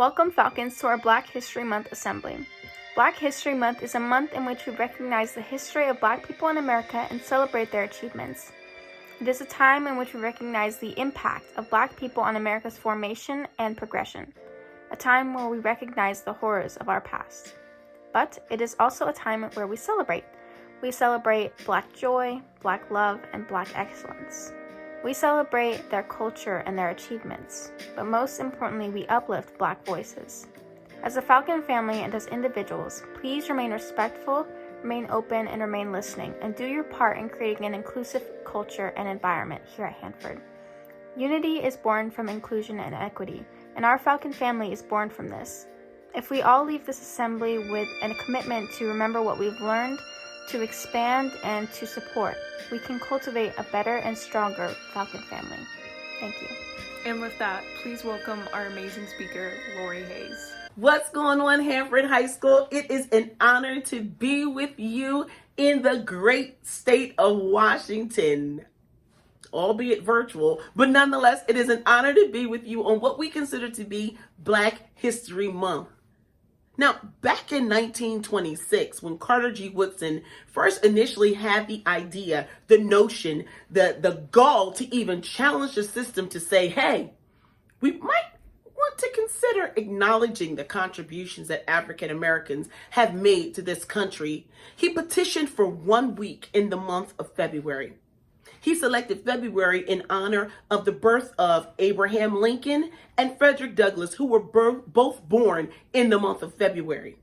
Welcome, Falcons, to our Black History Month Assembly. Black History Month is a month in which we recognize the history of Black people in America and celebrate their achievements. It is a time in which we recognize the impact of Black people on America's formation and progression, a time where we recognize the horrors of our past. But it is also a time where we celebrate. We celebrate Black joy, Black love, and Black excellence. We celebrate their culture and their achievements, but most importantly, we uplift Black voices. As a Falcon family and as individuals, please remain respectful, remain open, and remain listening, and do your part in creating an inclusive culture and environment here at Hanford. Unity is born from inclusion and equity, and our Falcon family is born from this. If we all leave this assembly with a commitment to remember what we've learned, to expand, and to support, we can cultivate a better and stronger Falcon family. Thank you. And with that, please welcome our amazing speaker, Lori Hayes. What's going on, Hanford High School? It is an honor to be with you in the great state of Washington, albeit virtual, but nonetheless, it is an honor to be with you on what we consider to be Black History Month. Now, back in 1926, when Carter G. Woodson first initially had the idea, the notion, the gall to even challenge the system to say, hey, we might want to consider acknowledging the contributions that African Americans have made to this country, he petitioned for 1 week in the month of February. He selected February in honor of the birth of Abraham Lincoln and Frederick Douglass, who were both born in the month of February.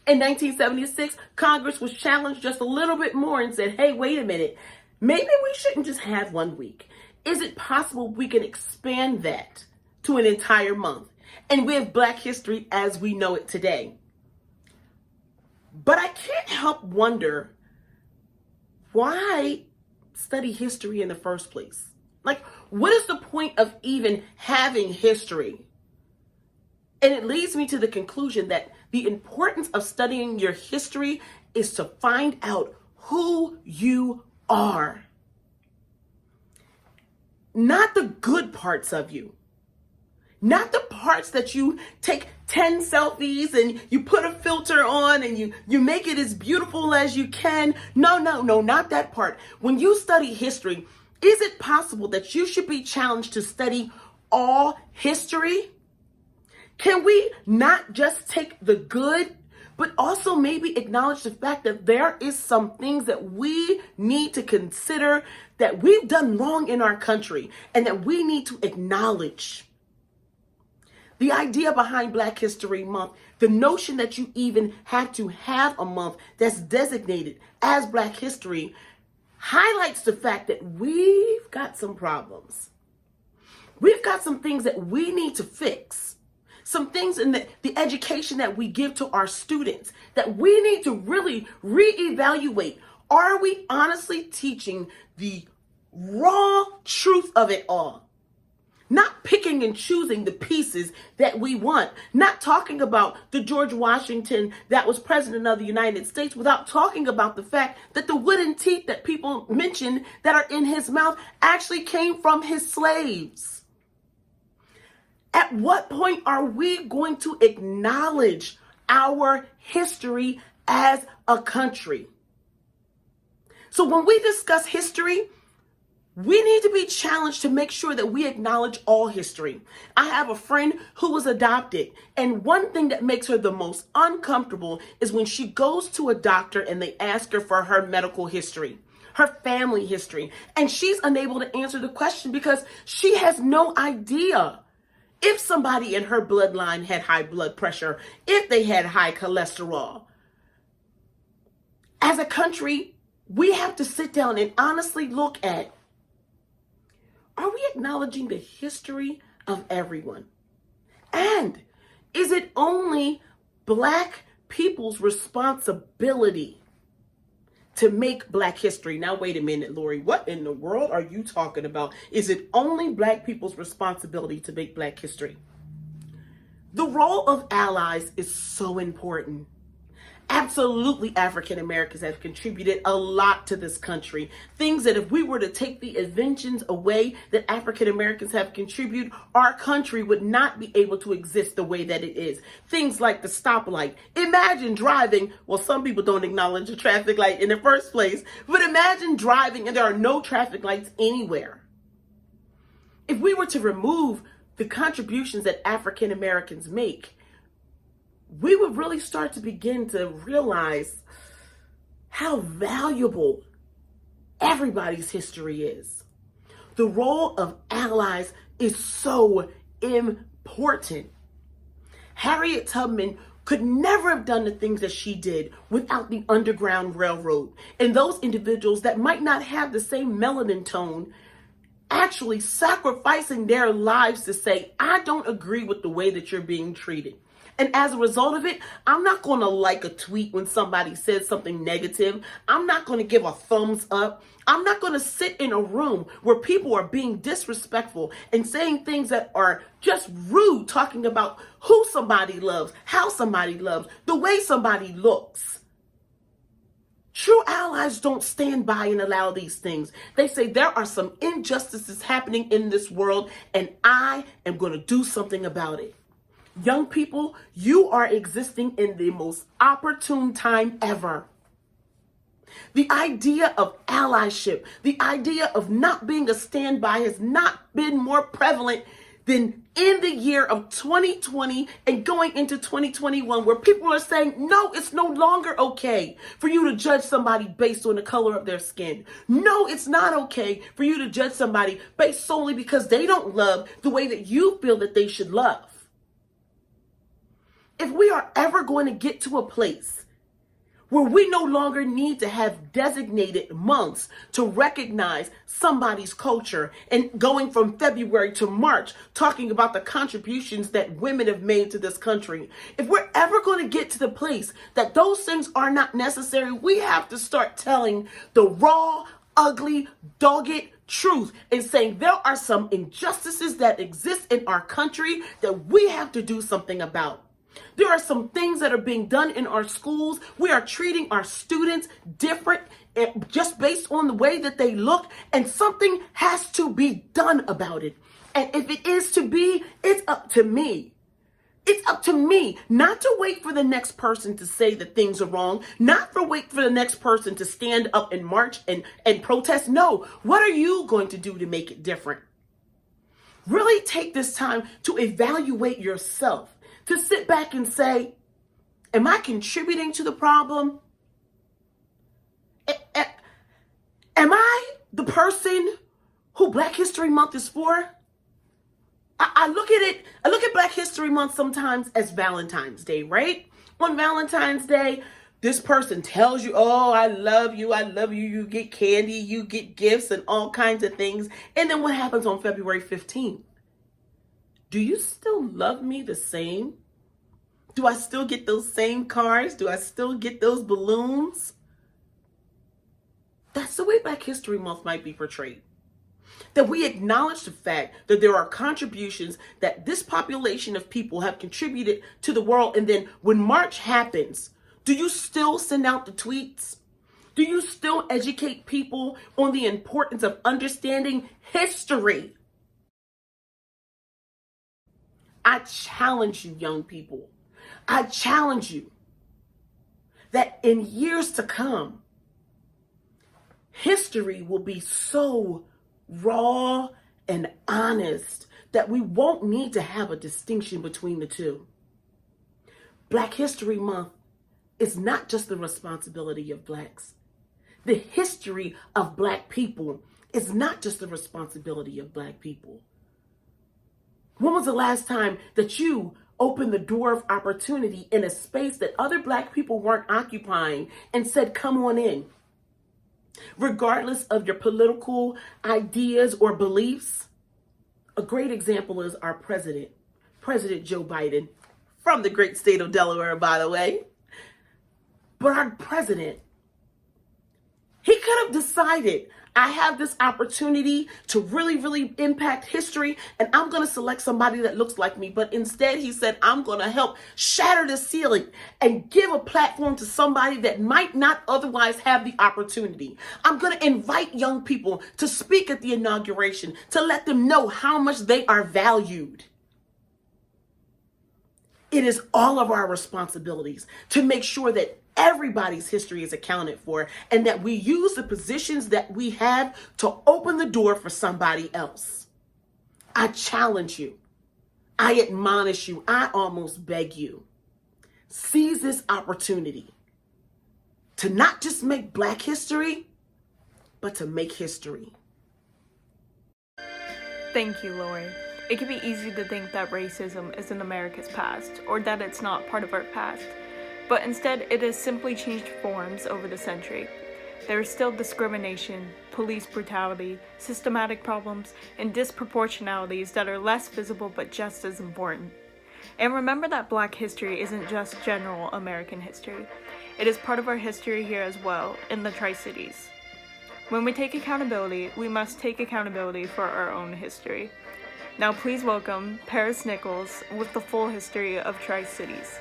In 1976, Congress was challenged just a little bit more and said, hey, wait a minute, maybe we shouldn't just have 1 week. Is it possible we can expand that to an entire month? And we have Black history as we know it today. But I can't help wonder why study history in the first place. Like, what is the point of even having history? And it leads me to the conclusion that the importance of studying your history is to find out who you are. Not the good parts of you. Not the parts that you take 10 selfies and you put a filter on and you make it as beautiful as you can. No, not that part. When you study history, is it possible that you should be challenged to study all history? Can we not just take the good, but also maybe acknowledge the fact that there is some things that we need to consider that we've done wrong in our country and that we need to acknowledge? The idea behind Black History Month, the notion that you even have to have a month that's designated as Black History, highlights the fact that we've got some problems. We've got some things that we need to fix. Some things in the education that we give to our students that we need to really reevaluate. Are we honestly teaching the raw truth of it all? Not picking and choosing the pieces that we want. Not talking about the George Washington that was president of the United States without talking about the fact that the wooden teeth that people mention that are in his mouth actually came from his slaves. At what point are we going to acknowledge our history as a country? So when we discuss history, we need to be challenged to make sure that we acknowledge all history. I have a friend who was adopted, and one thing that makes her the most uncomfortable is when she goes to a doctor and they ask her for her medical history, her family history, and she's unable to answer the question because she has no idea if somebody in her bloodline had high blood pressure, if they had high cholesterol. As a country, we have to sit down and honestly look at, are we acknowledging the history of everyone? And is it only Black people's responsibility to make Black history? Now, wait a minute, Lori, what in the world are you talking about? Is it only Black people's responsibility to make Black history? The role of allies is so important. Absolutely, African Americans have contributed a lot to this country. Things that if we were to take the inventions away that African Americans have contributed, our country would not be able to exist the way that it is. Things like the stoplight. Imagine driving, well, some people don't acknowledge a traffic light in the first place, but imagine driving and there are no traffic lights anywhere. If we were to remove the contributions that African Americans make, we would really start to begin to realize how valuable everybody's history is. The role of allies is so important. Harriet Tubman could never have done the things that she did without the Underground Railroad and those individuals that might not have the same melanin tone actually sacrificing their lives to say, I don't agree with the way that you're being treated. And as a result of it, I'm not going to like a tweet when somebody says something negative. I'm not going to give a thumbs up. I'm not going to sit in a room where people are being disrespectful and saying things that are just rude, talking about who somebody loves, how somebody loves, the way somebody looks. True allies don't stand by and allow these things. They say there are some injustices happening in this world and I am going to do something about it. Young people, you are existing in the most opportune time ever. The idea of allyship, the idea of not being a standby has not been more prevalent than in the year of 2020 and going into 2021, where people are saying, no, it's no longer okay for you to judge somebody based on the color of their skin. No, it's not okay for you to judge somebody based solely because they don't love the way that you feel that they should love. If we are ever going to get to a place where we no longer need to have designated months to recognize somebody's culture and going from February to March, talking about the contributions that women have made to this country, if we're ever going to get to the place that those things are not necessary, we have to start telling the raw, ugly, dogged truth and saying there are some injustices that exist in our country that we have to do something about. There are some things that are being done in our schools. We are treating our students different just based on the way that they look, and something has to be done about it. And if it is to be, it's up to me. It's up to me not to wait for the next person to say that things are wrong, not for wait for the next person to stand up and march and protest. No, what are you going to do to make it different? Really take this time to evaluate yourself. To sit back and say, am I contributing to the problem? Am I the person who Black History Month is for? I look at Black History Month sometimes as Valentine's Day, right? On Valentine's Day, this person tells you, oh, I love you. You get candy, you get gifts and all kinds of things. And then what happens on February 15th? Do you still love me the same? Do I still get those same cards? Do I still get those balloons? That's the way Black History Month might be portrayed. That we acknowledge the fact that there are contributions that this population of people have contributed to the world. And then when March happens, do you still send out the tweets? Do you still educate people on the importance of understanding history? I challenge you, young people. I challenge you that in years to come, history will be so raw and honest that we won't need to have a distinction between the two. Black History Month is not just the responsibility of Blacks. The history of Black people is not just the responsibility of Black people. When was the last time that you opened the door of opportunity in a space that other Black people weren't occupying and said, come on in? Regardless of your political ideas or beliefs, a great example is our president, President Joe Biden, from the great state of Delaware, by the way. But our president, he could have decided, I have this opportunity to really, really impact history, and I'm going to select somebody that looks like me. But instead, he said, I'm going to help shatter the ceiling and give a platform to somebody that might not otherwise have the opportunity. I'm going to invite young people to speak at the inauguration, to let them know how much they are valued. It is all of our responsibilities to make sure that everybody's history is accounted for and that we use the positions that we have to open the door for somebody else. I challenge you. I admonish you. I almost beg you. Seize this opportunity to not just make Black history, but to make history. Thank you, Lori. It can be easy to think that racism is in America's past, or that it's not part of our past, but instead it has simply changed forms over the century. There is still discrimination, police brutality, systematic problems, and disproportionalities that are less visible but just as important. And remember that Black history isn't just general American history. It is part of our history here as well, in the Tri-Cities. When we take accountability, we must take accountability for our own history. Now please welcome Paris Nichols with the full history of Tri-Cities.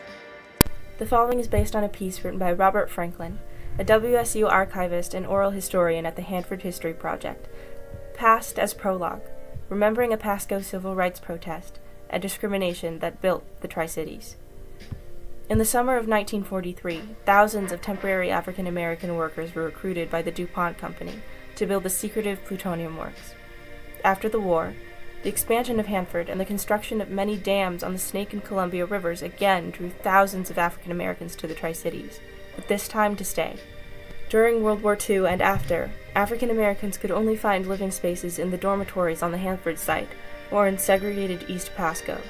The following is based on a piece written by Robert Franklin, a WSU archivist and oral historian at the Hanford History Project. Past as prologue, remembering a Pasco civil rights protest and discrimination that built the Tri-Cities. In the summer of 1943, thousands of temporary African American workers were recruited by the DuPont Company to build the secretive plutonium works. After the war, the expansion of Hanford and the construction of many dams on the Snake and Columbia rivers again drew thousands of African Americans to the Tri-Cities, but this time to stay. During World War II and after, African Americans could only find living spaces in the dormitories on the Hanford site or in segregated East Pasco.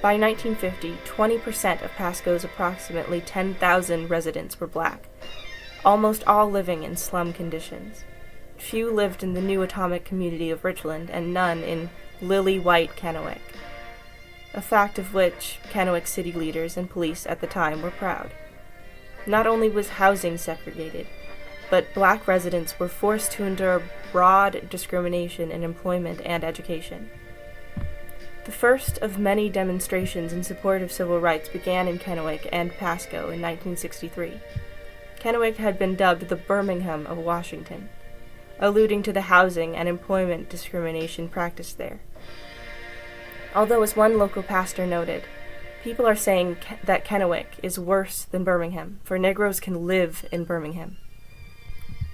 By 1950, 20% of Pasco's approximately 10,000 residents were Black, almost all living in slum conditions. Few lived in the new atomic community of Richland and none in lily-white Kennewick, a fact of which Kennewick city leaders and police at the time were proud. Not only was housing segregated, but Black residents were forced to endure broad discrimination in employment and education. The first of many demonstrations in support of civil rights began in Kennewick and Pasco in 1963. Kennewick had been dubbed the Birmingham of Washington, alluding to the housing and employment discrimination practiced there. Although, as one local pastor noted, people are saying that Kennewick is worse than Birmingham, for Negroes can live in Birmingham.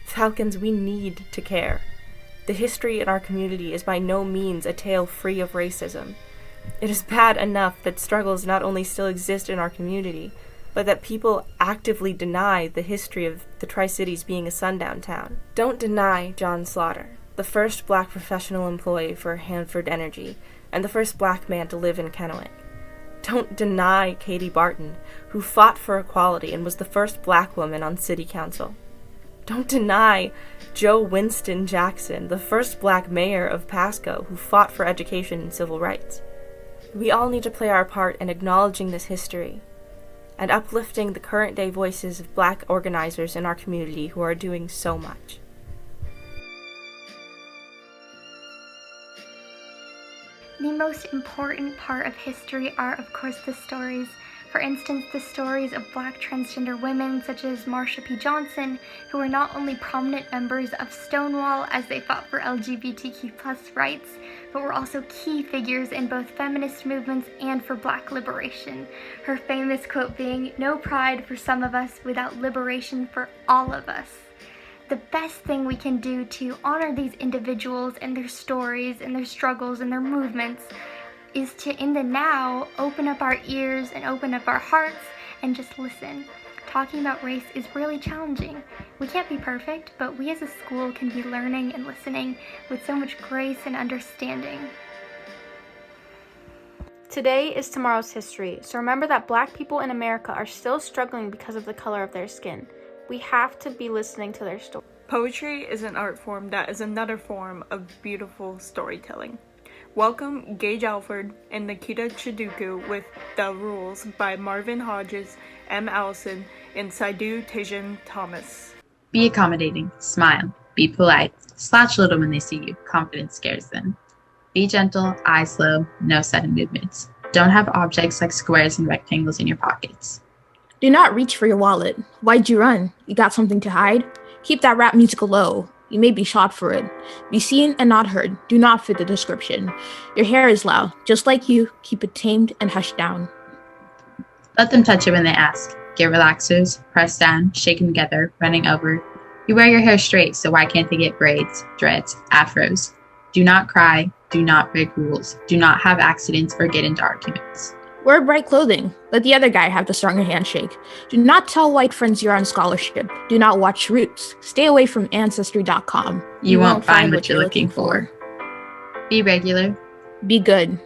Falcons, we need to care. The history in our community is by no means a tale free of racism. It is bad enough that struggles not only still exist in our community, but that people actively deny the history of the Tri-Cities being a sundown town. Don't deny John Slaughter, the first Black professional employee for Hanford Energy, and the first Black man to live in Kennewick. Don't deny Katie Barton, who fought for equality and was the first Black woman on city council. Don't deny Joe Winston Jackson, the first Black mayor of Pasco, who fought for education and civil rights. We all need to play our part in acknowledging this history and uplifting the current-day voices of Black organizers in our community who are doing so much. The most important part of history are, of course, the stories. For instance, the stories of Black transgender women such as Marsha P. Johnson, who were not only prominent members of Stonewall as they fought for LGBTQ+ rights, but were also key figures in both feminist movements and for Black liberation. Her famous quote being, "No pride for some of us without liberation for all of us." The best thing we can do to honor these individuals and their stories and their struggles and their movements is to, in the now, open up our ears and open up our hearts and just listen. Talking about race is really challenging. We can't be perfect, but we as a school can be learning and listening with so much grace and understanding. Today is tomorrow's history, so remember that Black people in America are still struggling because of the color of their skin. We have to be listening to their story. Poetry is an art form that is another form of beautiful storytelling. Welcome Gage Alford and Nikita Chiduku with The Rules by Marvin Hodges, M. Allison, and Saidu Tejan Thomas. Be accommodating, smile, Be polite. Slouch a little when they see you. Confidence scares them. Be gentle, eyes slow, no sudden movements. Don't have objects like squares and rectangles in your pockets. Do not reach for your wallet. Why'd you run? You got something to hide? Keep that rap music low. You may be shot for it. Be seen and not heard. Do not fit the description. Your hair is loud. Just like you, keep it tamed and hushed down. Let them touch it when they ask. Get relaxers, press down, shaken together, running over. You wear your hair straight, so why can't they get braids, dreads, afros? Do not cry. Do not break rules. Do not have accidents or get into arguments. Wear bright clothing. Let the other guy have the stronger handshake. Do not tell white friends you're on scholarship. Do not watch Roots. Stay away from Ancestry.com. You won't find what you're looking for. Be regular. Be good.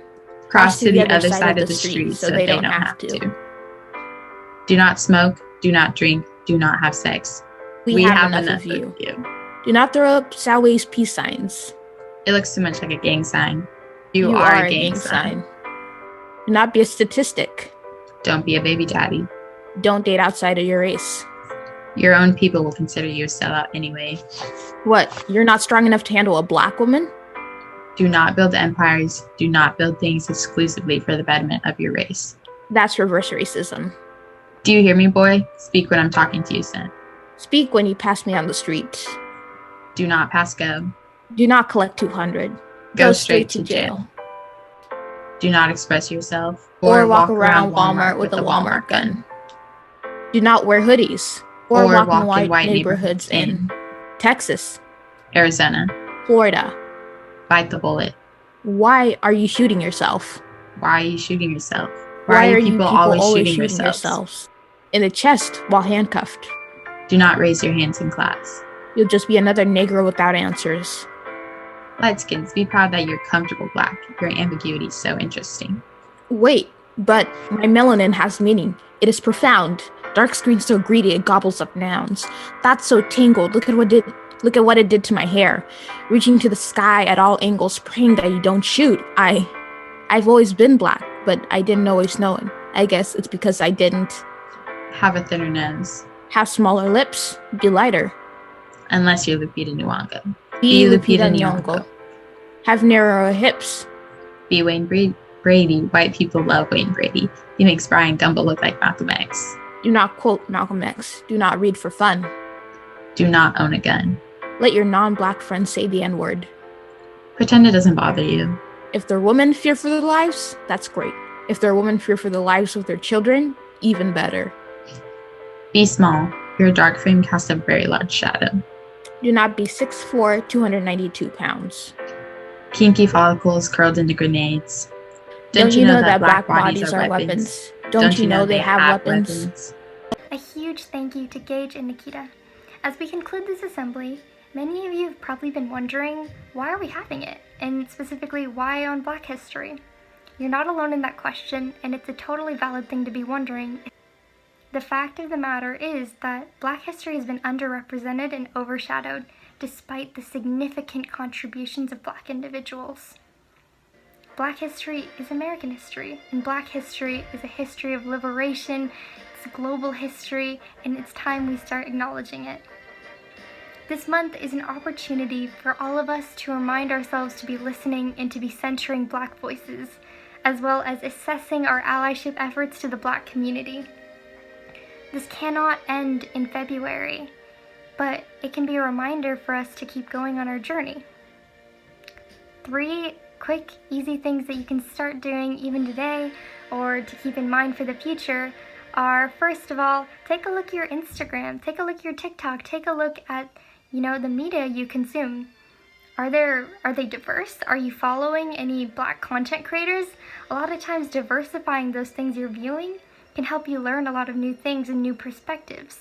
Cross to the other side of the street so they don't have to. Do not smoke. Do not drink. Do not have sex. We have enough of you. Do not throw up sideways peace signs. It looks too much like a gang sign. You are a gang sign. Do not be a statistic. Don't be a baby daddy. Don't date outside of your race. Your own people will consider you a sellout anyway. What? You're not strong enough to handle a black woman? Do not build empires. Do not build things exclusively for the betterment of your race. That's reverse racism. Do you hear me, boy? Speak when I'm talking to you, son. Speak when you pass me on the street. Do not pass go. Do not collect 200. Go straight to jail. Do not express yourself. Or walk around Walmart with a Walmart gun. Do not wear hoodies. Or walk in white neighborhoods in Texas, Arizona, Florida. Bite the bullet. Why are you shooting yourself? Why are you shooting yourself? Why are you people always shooting yourselves? In the chest while handcuffed. Do not raise your hands in class. You'll just be another Negro without answers. Lightskins, be proud that you're comfortable black. Your ambiguity is so interesting. Wait, but my melanin has meaning. It is profound. Dark screen's so greedy it gobbles up nouns. That's so tangled. Look at what it did to my hair. Reaching to the sky at all angles, praying that you don't shoot. I've always been black, but I didn't always know it. I guess it's because I didn't have a thinner nose. Have smaller lips. Be lighter. Unless you're Lupita Nyong'o. Be Lupita Nyong'o. Have narrower hips. Be Wayne Brady. White people love Wayne Brady. He makes Brian Gumbo look like Malcolm X. Do not quote Malcolm X. Do not read for fun. Do not own a gun. Let your non-black friends say the N-word. Pretend it doesn't bother you. If their women fear for their lives, that's great. If their women fear for the lives of their children, even better. Be small. Your dark frame casts a very large shadow. Do not be 6'4", 292 pounds. Kinky follicles curled into grenades. Don't you know that black bodies are weapons? Don't you know they have weapons? A huge thank you to Gage and Nikita. As we conclude this assembly, many of you have probably been wondering, why are we having it? And specifically, why on Black History? You're not alone in that question, and it's a totally valid thing to be wondering. The fact of the matter is that Black history has been underrepresented and overshadowed despite the significant contributions of Black individuals. Black history is American history, and Black history is a history of liberation, it's a global history, and it's time we start acknowledging it. This month is an opportunity for all of us to remind ourselves to be listening and to be centering Black voices, as well as assessing our allyship efforts to the Black community. This cannot end in February, but it can be a reminder for us to keep going on our journey. 3 quick, easy things that you can start doing even today or to keep in mind for the future are, first of all, take a look at your Instagram, take a look at your TikTok, take a look at, the media you consume. Are they diverse? Are you following any Black content creators? A lot of times diversifying those things you're viewing can help you learn a lot of new things and new perspectives.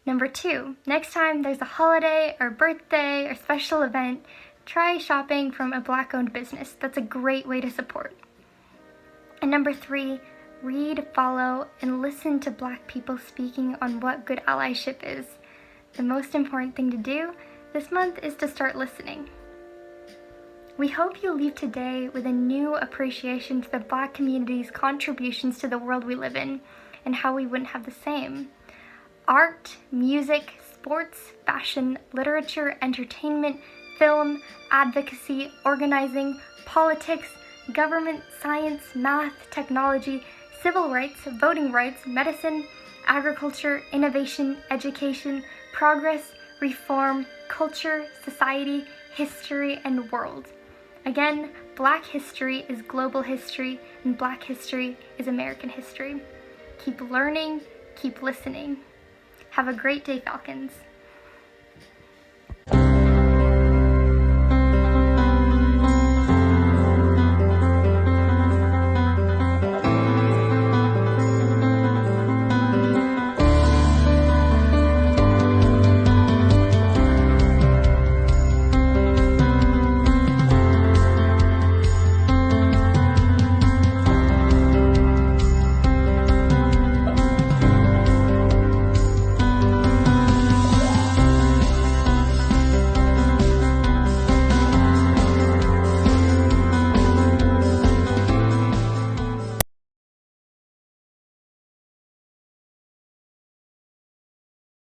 Number 2, next time there's a holiday or birthday or special event, try shopping from a Black-owned business. That's a great way to support. And number 3, read, follow, and listen to Black people speaking on what good allyship is. The most important thing to do this month is to start listening. We hope you leave today with a new appreciation to the Black community's contributions to the world we live in and how we wouldn't have the same. Art, music, sports, fashion, literature, entertainment, film, advocacy, organizing, politics, government, science, math, technology, civil rights, voting rights, medicine, agriculture, innovation, education, progress, reform, culture, society, history, and world. Again, Black history is global history, and Black history is American history. Keep learning, keep listening. Have a great day, Falcons.